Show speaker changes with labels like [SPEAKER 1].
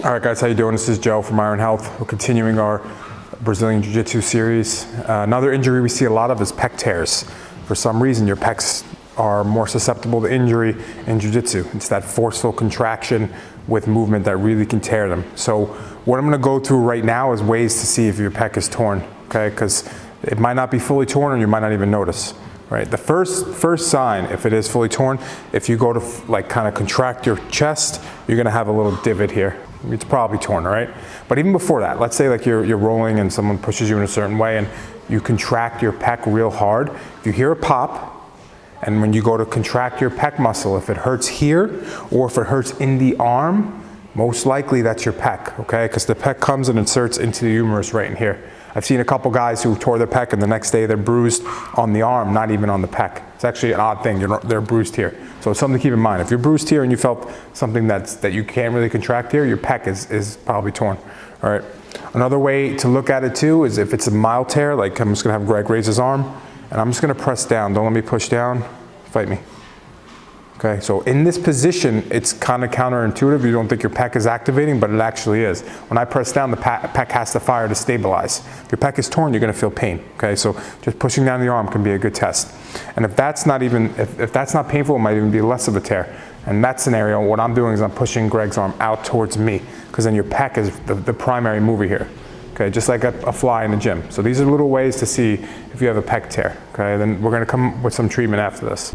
[SPEAKER 1] All right, guys, how you doing? This is Joe from Iron Health. We're continuing our Brazilian Jiu-Jitsu series. Another injury we see a lot of is pec tears. For some reason, your pecs are more susceptible to injury in Jiu-Jitsu. It's that forceful contraction with movement that really can tear them. So what I'm gonna go through right now is ways to see if your pec is torn, okay? Because it might not be fully torn and you might not even notice. Right, the first sign, if it is fully torn, if you go to like kind of contract your chest, you're gonna have a little divot here. It's probably torn, right? But even before that, let's say like you're rolling and someone pushes you in a certain way and you contract your pec real hard. If you hear a pop, and when you go to contract your pec muscle, if it hurts here or if it hurts in the arm, most likely that's your pec, okay? Because the pec comes and inserts into the humerus right in here. I've seen a couple guys who tore their pec and the next day they're bruised on the arm, not even on the pec. It's actually an odd thing, they're bruised here. So it's something to keep in mind. If you're bruised here and you felt something that you can't really contract here, your pec is probably torn, all right? Another way to look at it too is if it's a mild tear, like I'm just gonna have Greg raise his arm and I'm just gonna press down. Don't let me push down, fight me. Okay, so in this position, it's kind of counterintuitive. You don't think your pec is activating, but it actually is. When I press down, the pec has to fire to stabilize. If your pec is torn, you're gonna feel pain, okay? So just pushing down the arm can be a good test. And if that's not even, if that's not painful, it might even be less of a tear. In that scenario, what I'm doing is I'm pushing Greg's arm out towards me, because then your pec is the primary mover here. Okay, just like a fly in the gym. So these are little ways to see if you have a pec tear, okay? Then we're gonna come with some treatment after this.